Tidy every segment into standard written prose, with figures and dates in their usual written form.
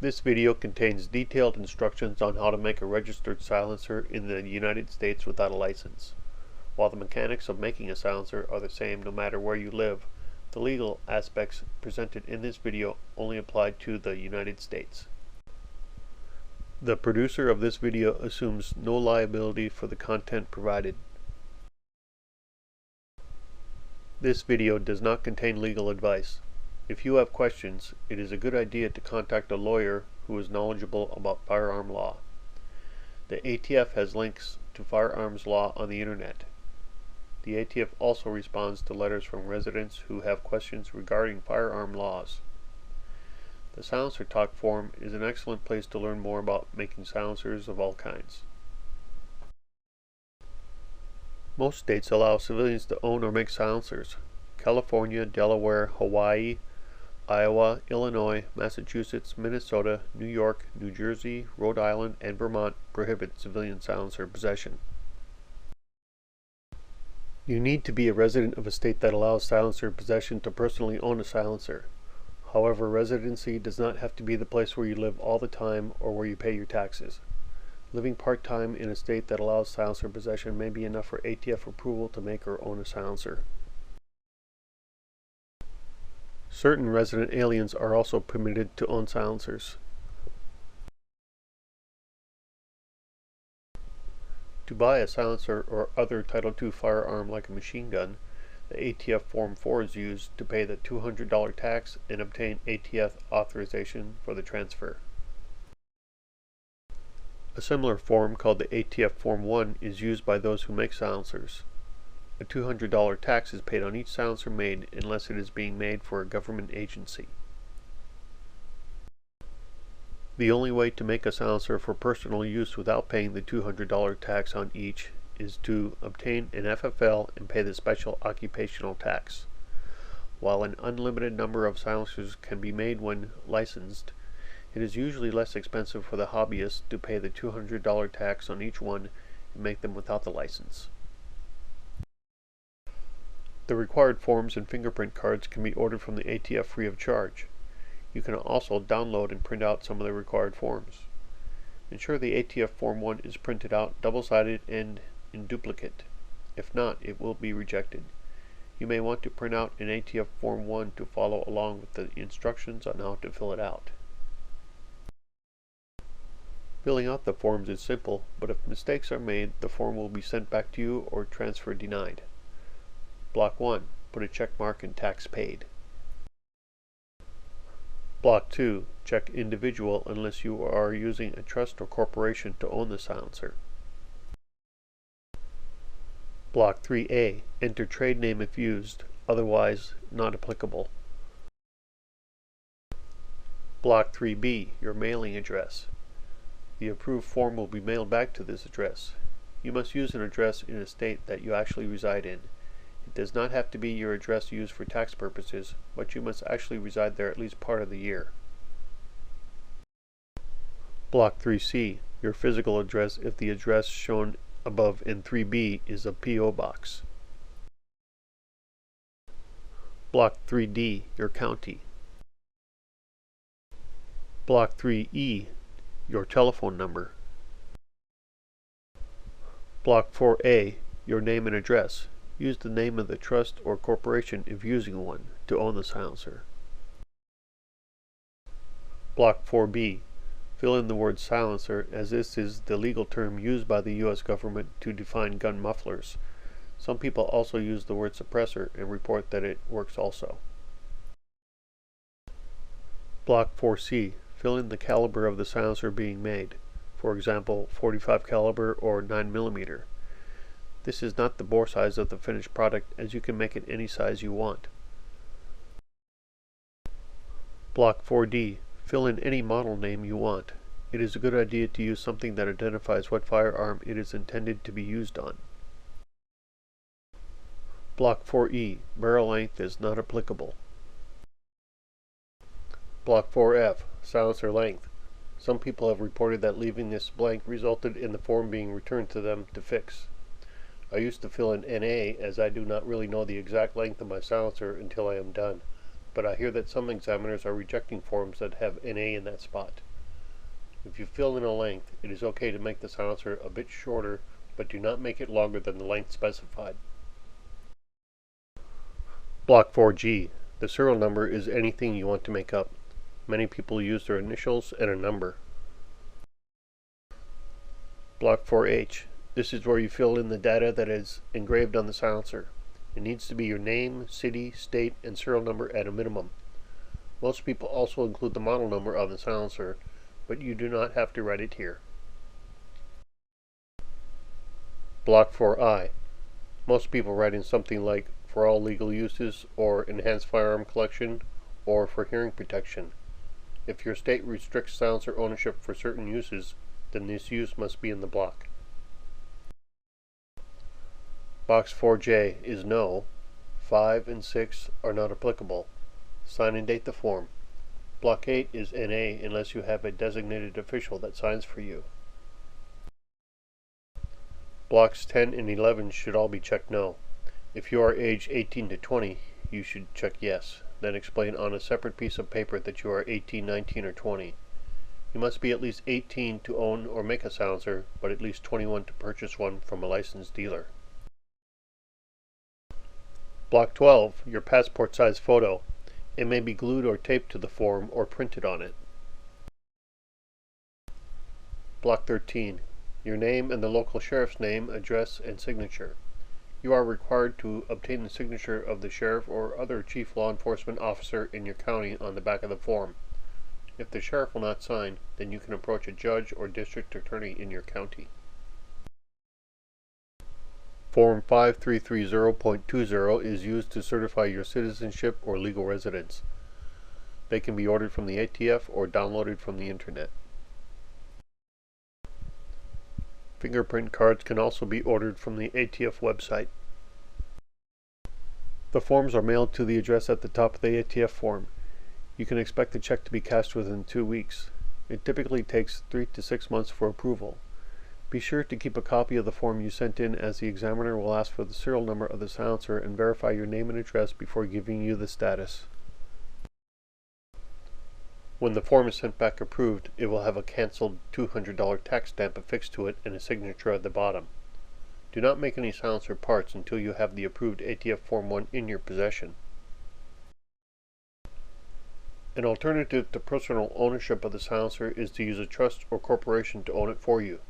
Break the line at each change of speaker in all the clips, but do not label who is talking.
This video contains detailed instructions on how to make a registered silencer in the United States without a license. While the mechanics of making a silencer are the same no matter where you live, the legal aspects presented in this video only apply to the United States. The producer of this video assumes no liability for the content provided. This video does not contain legal advice. If you have questions, it is a good idea to contact a lawyer who is knowledgeable about firearm law. The ATF has links to firearms law on the internet. The ATF also responds to letters from residents who have questions regarding firearm laws. The Silencer Talk forum is an excellent place to learn more about making silencers of all kinds. Most states allow civilians to own or make silencers. California, Delaware, Hawaii, Iowa, Illinois, Massachusetts, Minnesota, New York, New Jersey, Rhode Island, and Vermont prohibit civilian silencer possession. You need to be a resident of a state that allows silencer possession to personally own a silencer. However, residency does not have to be the place where you live all the time or where you pay your taxes. Living part-time in a state that allows silencer possession may be enough for ATF approval to make or own a silencer. Certain resident aliens are also permitted to own silencers. To buy a silencer or other Title II firearm like a machine gun, the ATF Form 4 is used to pay the $200 tax and obtain ATF authorization for the transfer. A similar form called the ATF Form 1 is used by those who make silencers. A $200 tax is paid on each silencer made unless it is being made for a government agency. The only way to make a silencer for personal use without paying the $200 tax on each is to obtain an FFL and pay the special occupational tax. While an unlimited number of silencers can be made when licensed, it is usually less expensive for the hobbyist to pay the $200 tax on each one and make them without the license. The required forms and fingerprint cards can be ordered from the ATF free of charge. You can also download and print out some of the required forms. Ensure the ATF Form 1 is printed out double-sided and in duplicate. If not, it will be rejected. You may want to print out an ATF Form 1 to follow along with the instructions on how to fill it out. Filling out the forms is simple, but if mistakes are made, the form will be sent back to you or transfer denied. Block 1. Put a check mark in tax paid. Block 2. Check individual unless you are using a trust or corporation to own the silencer. Block 3A. Enter trade name if used, otherwise not applicable. Block 3B. Your mailing address. The approved form will be mailed back to this address. You must use an address in a state that you actually reside in. It does not have to be your address used for tax purposes, but you must actually reside there at least part of the year. Block 3C. Your physical address if the address shown above in 3B is a P.O. box. Block 3D. Your county. Block 3E. Your telephone number. Block 4A. Your name and address. Use the name of the trust or corporation if using one to own the silencer. Block 4B. Fill in the word silencer as this is the legal term used by the U.S. government to define gun mufflers. Some people also use the word suppressor and report that it works also. Block 4C. Fill in the caliber of the silencer being made, for example 45 caliber or 9mm. This is not the bore size of the finished product, as you can make it any size you want. Block 4D. Fill in any model name you want. It is a good idea to use something that identifies what firearm it is intended to be used on. Block 4E. Barrel length is not applicable. Block 4F. Silencer length. Some people have reported that leaving this blank resulted in the form being returned to them to fix. I used to fill in NA as I do not really know the exact length of my silencer until I am done, but I hear that some examiners are rejecting forms that have NA in that spot. If you fill in a length, it is okay to make the silencer a bit shorter, but do not make it longer than the length specified. Block 4G. The serial number is anything you want to make up. Many people use their initials and a number. Block 4H. This is where you fill in the data that is engraved on the silencer. It needs to be your name, city, state, and serial number at a minimum. Most people also include the model number on the silencer, but you do not have to write it here. Block 4I. Most people write in something like for all legal uses, or enhanced firearm collection, or for hearing protection. If your state restricts silencer ownership for certain uses, then this use must be in the block. Box 4J is no. 5 and 6 are not applicable. Sign and date the form. Block 8 is NA unless you have a designated official that signs for you. Blocks 10 and 11 should all be checked no. If you are age 18 to 20, you should check yes, then explain on a separate piece of paper that you are 18, 19, or 20. You must be at least 18 to own or make a silencer, but at least 21 to purchase one from a licensed dealer. Block 12, your passport size photo. It may be glued or taped to the form or printed on it. Block 13, your name and the local sheriff's name, address, and signature. You are required to obtain the signature of the sheriff or other chief law enforcement officer in your county on the back of the form. If the sheriff will not sign, then you can approach a judge or district attorney in your county. Form 5330.20 is used to certify your citizenship or legal residence. They can be ordered from the ATF or downloaded from the internet. Fingerprint cards can also be ordered from the ATF website. The forms are mailed to the address at the top of the ATF form. You can expect the check to be cashed within 2 weeks. It typically takes 3 to 6 months for approval. Be sure to keep a copy of the form you sent in, as the examiner will ask for the serial number of the silencer and verify your name and address before giving you the status. When the form is sent back approved, it will have a cancelled $200 tax stamp affixed to it and a signature at the bottom. Do not make any silencer parts until you have the approved ATF Form 1 in your possession. An alternative to personal ownership of the silencer is to use a trust or corporation to own it for you.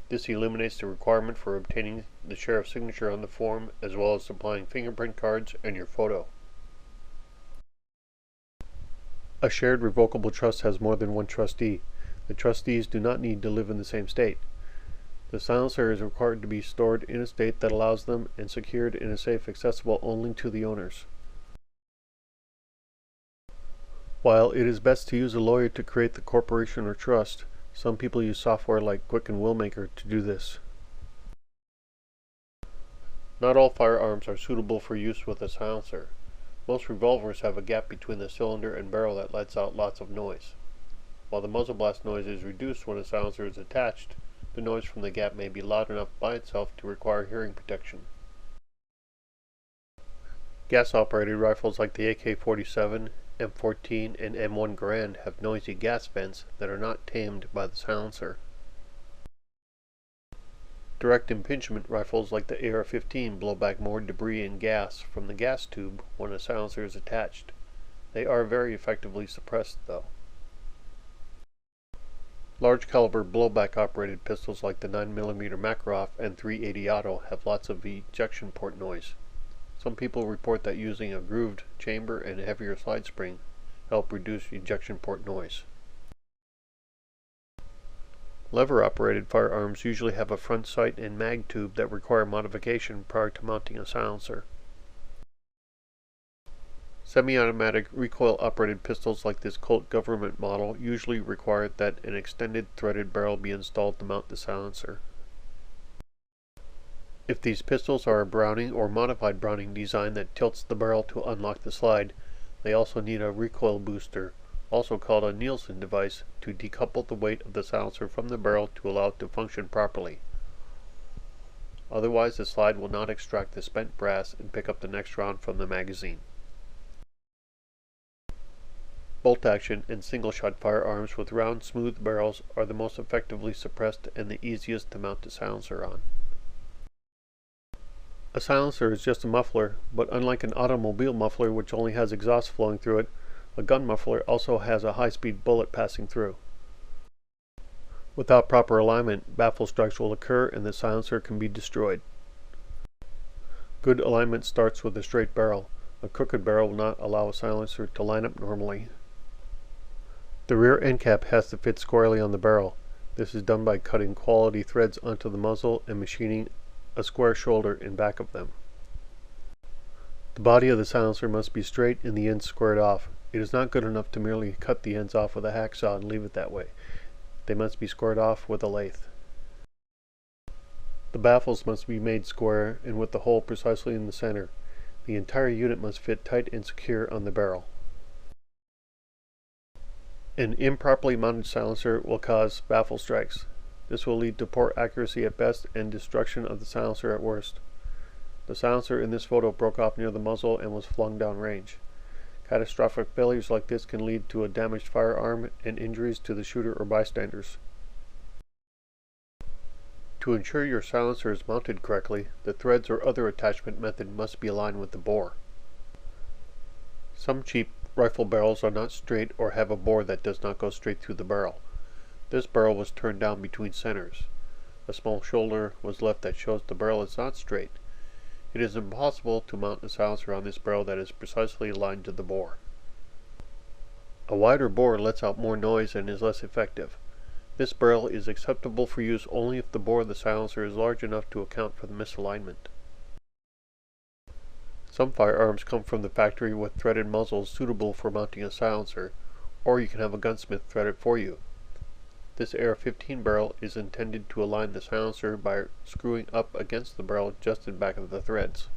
This eliminates the requirement for obtaining the sheriff's signature on the form, as well as supplying fingerprint cards and your photo. A shared revocable trust has more than one trustee. The trustees do not need to live in the same state. The silencer is required to be stored in a state that allows them and secured in a safe accessible only to the owners. While it is best to use a lawyer to create the corporation or trust, some people use software like Quicken Willmaker to do this. Not all firearms are suitable for use with a silencer. Most revolvers have a gap between the cylinder and barrel that lets out lots of noise. While the muzzle blast noise is reduced when a silencer is attached, the noise from the gap may be loud enough by itself to require hearing protection. Gas-operated rifles like the AK-47, M14, and M1 Garand have noisy gas vents that are not tamed by the silencer. Direct impingement rifles like the AR-15 blow back more debris and gas from the gas tube when a silencer is attached. They are very effectively suppressed, though. Large caliber blowback operated pistols like the 9mm Makarov and 380 Auto have lots of ejection port noise. Some people report that using a grooved chamber and a heavier slide spring help reduce ejection port noise. Lever-operated firearms usually have a front sight and mag tube that require modification prior to mounting a silencer. Semi-automatic recoil-operated pistols like this Colt government model usually require that an extended threaded barrel be installed to mount the silencer. If these pistols are a Browning or modified Browning design that tilts the barrel to unlock the slide, they also need a recoil booster, also called a Nielsen device, to decouple the weight of the silencer from the barrel to allow it to function properly. Otherwise, the slide will not extract the spent brass and pick up the next round from the magazine. bolt-action and single-shot firearms with round, smooth barrels are the most effectively suppressed and the easiest to mount a silencer on. A silencer is just a muffler, but unlike an automobile muffler which only has exhaust flowing through it, a gun muffler also has a high-speed bullet passing through. Without proper alignment, baffle strikes will occur and the silencer can be destroyed. Good alignment starts with a straight barrel. A crooked barrel will not allow a silencer to line up normally. The rear end cap has to fit squarely on the barrel. This is done by cutting quality threads onto the muzzle and machining a square shoulder in back of them. The body of the silencer must be straight and the ends squared off. It is not good enough to merely cut the ends off with a hacksaw and leave it that way. They must be squared off with a lathe. The baffles must be made square and with the hole precisely in the center. The entire unit must fit tight and secure on the barrel. An improperly mounted silencer will cause baffle strikes. This will lead to poor accuracy at best and destruction of the silencer at worst. The silencer in this photo broke off near the muzzle and was flung downrange. Catastrophic failures like this can lead to a damaged firearm and injuries to the shooter or bystanders. To ensure your silencer is mounted correctly, the threads or other attachment method must be aligned with the bore. Some cheap rifle barrels are not straight or have a bore that does not go straight through the barrel. This barrel was turned down between centers. A small shoulder was left that shows the barrel is not straight. It is impossible to mount a silencer on this barrel that is precisely aligned to the bore. A wider bore lets out more noise and is less effective. This barrel is acceptable for use only if the bore of the silencer is large enough to account for the misalignment. Some firearms come from the factory with threaded muzzles suitable for mounting a silencer, or you can have a gunsmith thread it for you. This AR-15 barrel is intended to align the silencer by screwing up against the barrel just in back of the threads.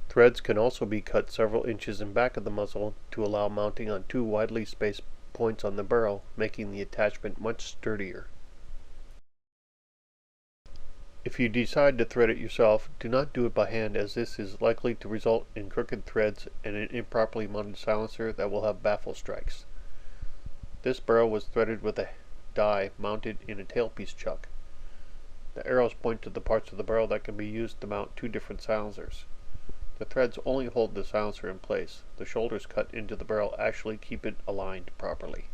Threads can also be cut several inches in back of the muzzle to allow mounting on two widely spaced points on the barrel, making the attachment much sturdier. If you decide to thread it yourself, do not do it by hand, as this is likely to result in crooked threads and an improperly mounted silencer that will have baffle strikes. This barrel was threaded with a die mounted in a tailpiece chuck. The arrows point to the parts of the barrel that can be used to mount two different silencers. The threads only hold the silencer in place. The shoulders cut into the barrel actually keep it aligned properly.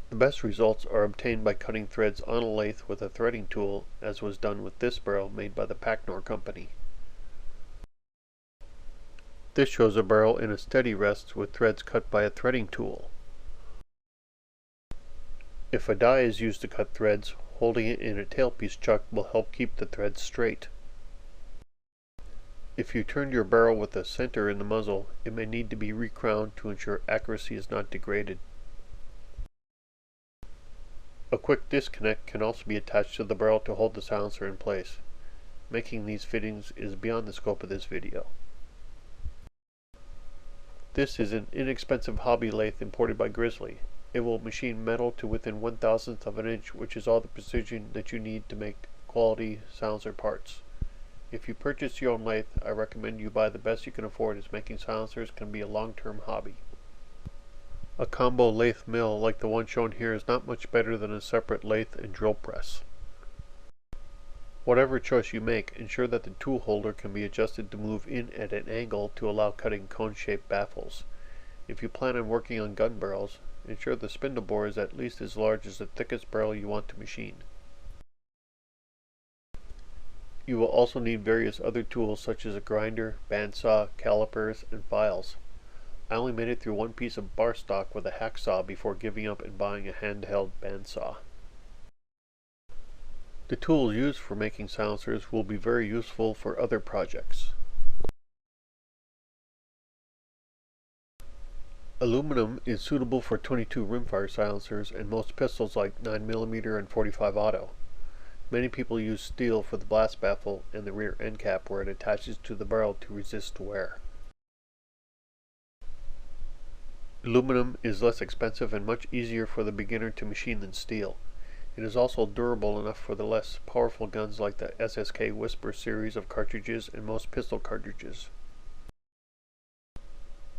The best results are obtained by cutting threads on a lathe with a threading tool, as was done with this barrel made by the Packnor company. This shows a barrel in a steady rest with threads cut by a threading tool. If a die is used to cut threads, holding it in a tailpiece chuck will help keep the threads straight. If you turned your barrel with a center in the muzzle, it may need to be recrowned to ensure accuracy is not degraded. A quick disconnect can also be attached to the barrel to hold the silencer in place. Making these fittings is beyond the scope of this video. This is an inexpensive hobby lathe imported by Grizzly. It will machine metal to within 1/1000th of an inch, which is all the precision that you need to make quality silencer parts. If you purchase your own lathe, I recommend you buy the best you can afford, as making silencers can be a long-term hobby. A combo lathe mill like the one shown here is not much better than a separate lathe and drill press. Whatever choice you make, ensure that the tool holder can be adjusted to move in at an angle to allow cutting cone-shaped baffles. If you plan on working on gun barrels, ensure the spindle bore is at least as large as the thickest barrel you want to machine. You will also need various other tools such as a grinder, bandsaw, calipers, and files. I only made it through one piece of bar stock with a hacksaw before giving up and buying a handheld bandsaw. The tools used for making silencers will be very useful for other projects. Aluminum is suitable for .22 rimfire silencers and most pistols like 9mm and .45 auto. Many people use steel for the blast baffle and the rear end cap where it attaches to the barrel to resist wear. Aluminum is less expensive and much easier for the beginner to machine than steel. It is also durable enough for the less powerful guns like the SSK Whisper series of cartridges and most pistol cartridges.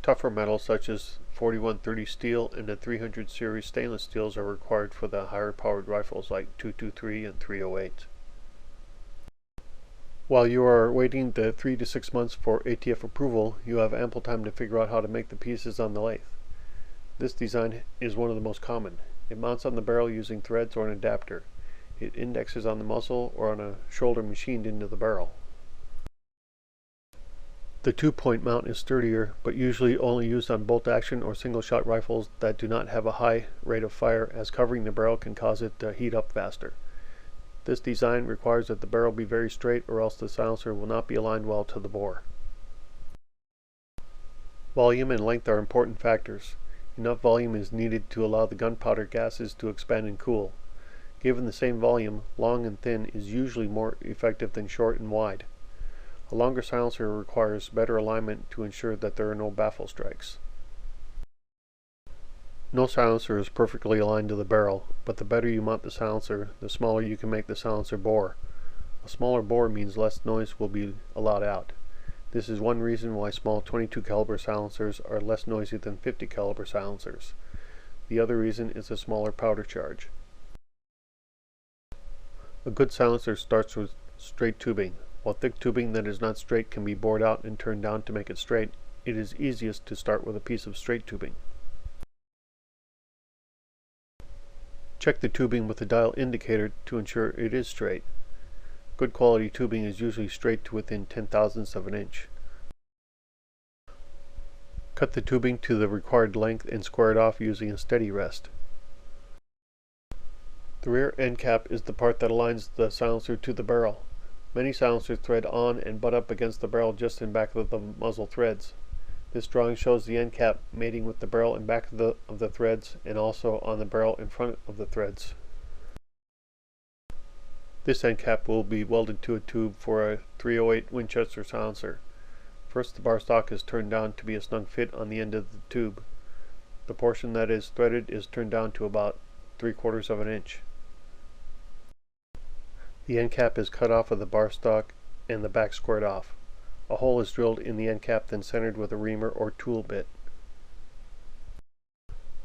Tougher metals such as 4130 steel and the 300 series stainless steels are required for the higher powered rifles like 223 and 308. While you are waiting the 3 to 6 months for ATF approval, you have ample time to figure out how to make the pieces on the lathe. This design is one of the most common. It mounts on the barrel using threads or an adapter. It indexes on the muzzle or on a shoulder machined into the barrel. The 2-point mount is sturdier, but usually only used on bolt-action or single-shot rifles that do not have a high rate of fire, as covering the barrel can cause it to heat up faster. This design requires that the barrel be very straight, or else the silencer will not be aligned well to the bore. Volume and length are important factors. Enough volume is needed to allow the gunpowder gases to expand and cool. Given the same volume, long and thin is usually more effective than short and wide. A longer silencer requires better alignment to ensure that there are no baffle strikes. No silencer is perfectly aligned to the barrel, but the better you mount the silencer, the smaller you can make the silencer bore. A smaller bore means less noise will be allowed out. This is one reason why small 22 caliber silencers are less noisy than 50 caliber silencers. The other reason is a smaller powder charge. A good silencer starts with straight tubing. While thick tubing that is not straight can be bored out and turned down to make it straight, it is easiest to start with a piece of straight tubing. Check the tubing with the dial indicator to ensure it is straight. Good quality tubing is usually straight to within 0.010 of an inch. Cut the tubing to the required length and square it off using a steady rest. The rear end cap is the part that aligns the silencer to the barrel. Many silencers thread on and butt up against the barrel just in back of the muzzle threads. This drawing shows the end cap mating with the barrel in back of the threads, and also on the barrel in front of the threads. This end cap will be welded to a tube for a 308 Winchester silencer. First, the bar stock is turned down to be a snug fit on the end of the tube. The portion that is threaded is turned down to about 3/4 of an inch. The end cap is cut off of the bar stock and the back squared off. A hole is drilled in the end cap, then centered with a reamer or tool bit.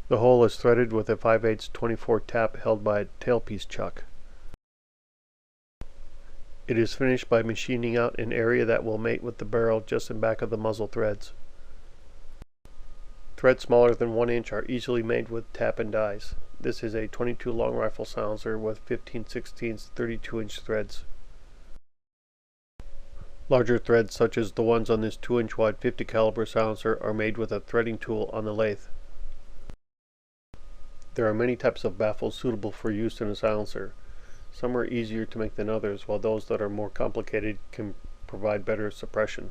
The hole is threaded with a 5/8 24 tap held by a tailpiece chuck. It is finished by machining out an area that will mate with the barrel just in back of the muzzle threads. Threads smaller than 1 inch are easily made with tap and dies. This is a 22 long rifle silencer with 15/16 32-inch threads. Larger threads, such as the ones on this 2-inch wide 50 caliber silencer, are made with a threading tool on the lathe. There are many types of baffles suitable for use in a silencer. Some are easier to make than others, while those that are more complicated can provide better suppression.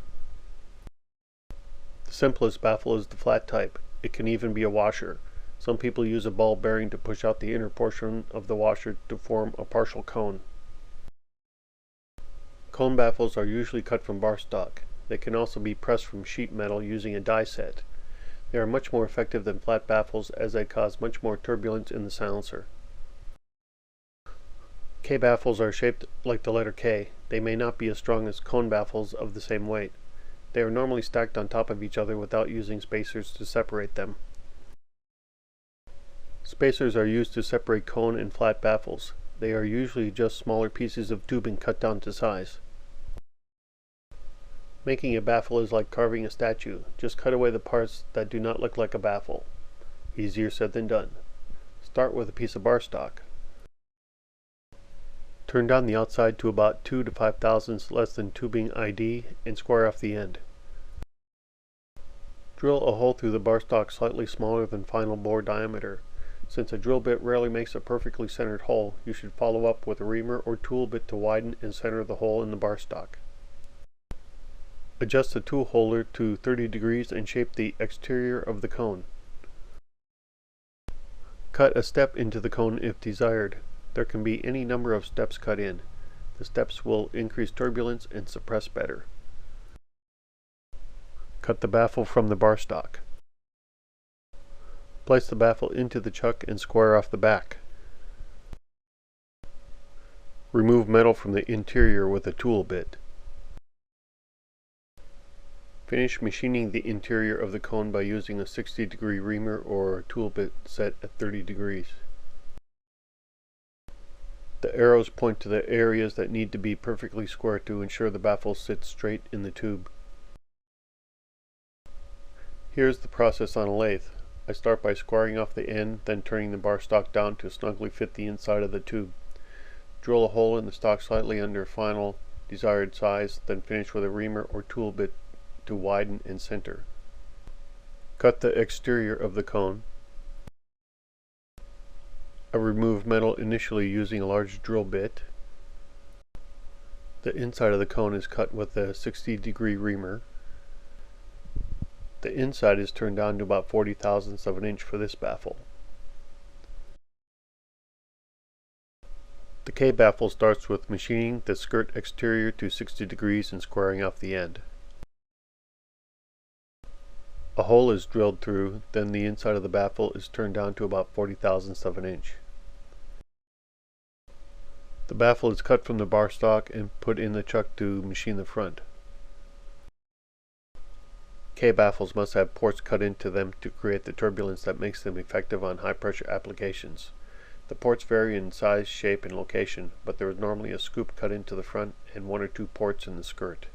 The simplest baffle is the flat type. It can even be a washer. Some people use a ball bearing to push out the inner portion of the washer to form a partial cone. Cone baffles are usually cut from bar stock. They can also be pressed from sheet metal using a die set. They are much more effective than flat baffles, as they cause much more turbulence in the silencer. K baffles are shaped like the letter K. They may not be as strong as cone baffles of the same weight. They are normally stacked on top of each other without using spacers to separate them. Spacers are used to separate cone and flat baffles. They are usually just smaller pieces of tubing cut down to size. Making a baffle is like carving a statue. Just cut away the parts that do not look like a baffle. Easier said than done. Start with a piece of bar stock. Turn down the outside to about 2 to 5 thousandths less than tubing ID and square off the end. Drill a hole through the bar stock slightly smaller than final bore diameter. Since a drill bit rarely makes a perfectly centered hole, you should follow up with a reamer or tool bit to widen and center the hole in the bar stock. Adjust the tool holder to 30 degrees and shape the exterior of the cone. Cut a step into the cone if desired. There can be any number of steps cut in. The steps will increase turbulence and suppress better. Cut the baffle from the bar stock. Place the baffle into the chuck and square off the back. Remove metal from the interior with a tool bit. Finish machining the interior of the cone by using a 60-degree reamer or tool bit set at 30 degrees. The arrows point to the areas that need to be perfectly square to ensure the baffle sits straight in the tube. Here's the process on a lathe. I start by squaring off the end, then turning the bar stock down to snugly fit the inside of the tube. Drill a hole in the stock slightly under final desired size, then finish with a reamer or tool bit to widen and center. Cut the exterior of the cone. I remove metal initially using a large drill bit. The inside of the cone is cut with a 60-degree reamer. The inside is turned down to about 40 thousandths of an inch for this baffle. The K-baffle starts with machining the skirt exterior to 60 degrees and squaring off the end. A hole is drilled through, then the inside of the baffle is turned down to about 40 thousandths of an inch. The baffle is cut from the bar stock and put in the chuck to machine the front. K-baffles must have ports cut into them to create the turbulence that makes them effective on high-pressure applications. The ports vary in size, shape, and location, but there is normally a scoop cut into the front and 1 or 2 ports in the skirt.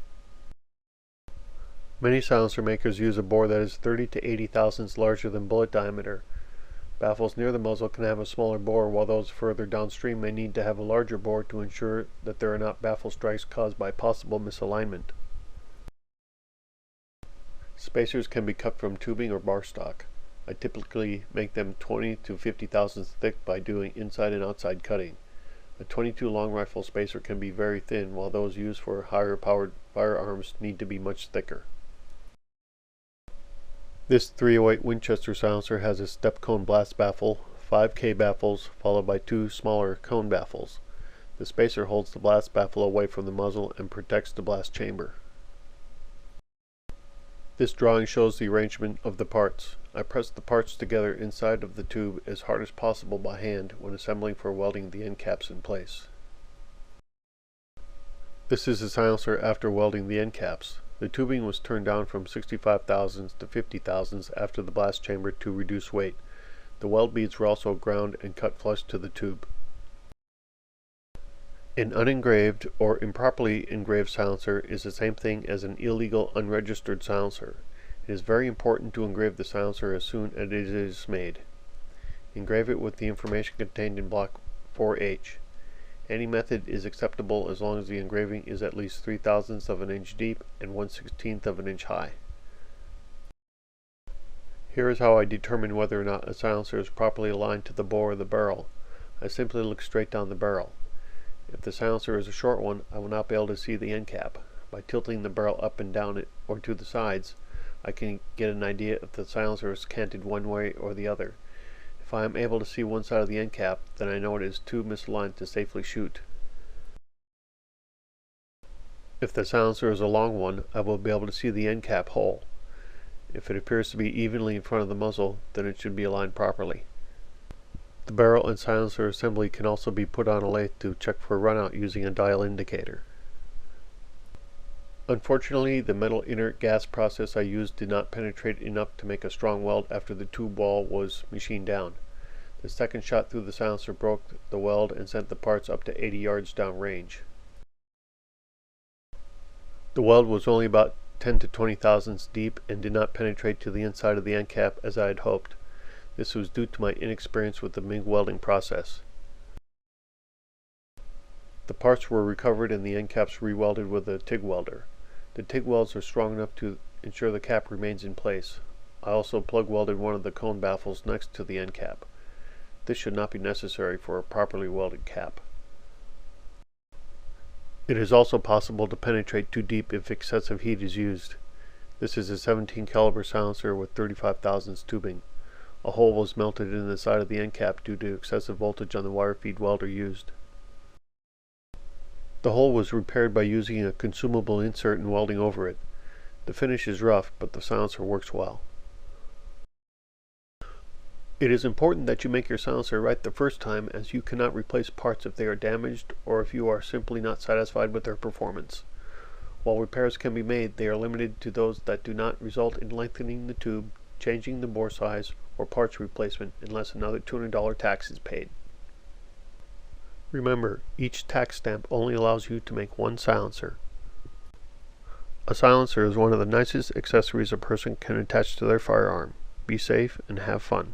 Many silencer makers use a bore that is 30 to 80 thousandths larger than bullet diameter. Baffles near the muzzle can have a smaller bore, while those further downstream may need to have a larger bore to ensure that there are not baffle strikes caused by possible misalignment. Spacers can be cut from tubing or bar stock. I typically make them 20 to 50 thousandths thick by doing inside and outside cutting. A 22 long rifle spacer can be very thin, while those used for higher powered firearms need to be much thicker. This 308 Winchester silencer has a step cone blast baffle, 5 K-baffles, followed by 2 smaller cone baffles. The spacer holds the blast baffle away from the muzzle and protects the blast chamber. This drawing shows the arrangement of the parts. I press the parts together inside of the tube as hard as possible by hand when assembling for welding the end caps in place. This is the silencer after welding the end caps. The tubing was turned down from 65 thousandths to 50 thousandths after the blast chamber to reduce weight. The weld beads were also ground and cut flush to the tube. An unengraved or improperly engraved silencer is the same thing as an illegal unregistered silencer. It is very important to engrave the silencer as soon as it is made. Engrave it with the information contained in block 4H. Any method is acceptable as long as the engraving is at least 3 thousandths of an inch deep and 1/16th of an inch high. Here is how I determine whether or not a silencer is properly aligned to the bore of the barrel. I simply look straight down the barrel. If the silencer is a short one, I will not be able to see the end cap. By tilting the barrel up and down it or to the sides, I can get an idea if the silencer is canted one way or the other. If I am able to see one side of the end cap, then I know it is too misaligned to safely shoot. If the silencer is a long one, I will be able to see the end cap hole. If it appears to be evenly in front of the muzzle, then it should be aligned properly. The barrel and silencer assembly can also be put on a lathe to check for runout using a dial indicator. Unfortunately, the metal inert gas process I used did not penetrate enough to make a strong weld after the tube wall was machined down. The second shot through the silencer broke the weld and sent the parts up to 80 yards down range. The weld was only about 10 to 20 thousandths deep and did not penetrate to the inside of the end cap as I had hoped. This was due to my inexperience with the MIG welding process. The parts were recovered and the end caps re-welded with a TIG welder. The TIG welds are strong enough to ensure the cap remains in place. I also plug welded one of the cone baffles next to the end cap. This should not be necessary for a properly welded cap. It is also possible to penetrate too deep if excessive heat is used. This is a 17 caliber silencer with 35 thousandths tubing. A hole was melted in the side of the end cap due to excessive voltage on the wire feed welder used. The hole was repaired by using a consumable insert and welding over it. The finish is rough, but the silencer works well. It is important that you make your silencer right the first time, as you cannot replace parts if they are damaged or if you are simply not satisfied with their performance. While repairs can be made, they are limited to those that do not result in lengthening the tube, changing the bore size, or parts replacement unless another $200 tax is paid. Remember, each tax stamp only allows you to make one silencer. A silencer is one of the nicest accessories a person can attach to their firearm. Be safe and have fun.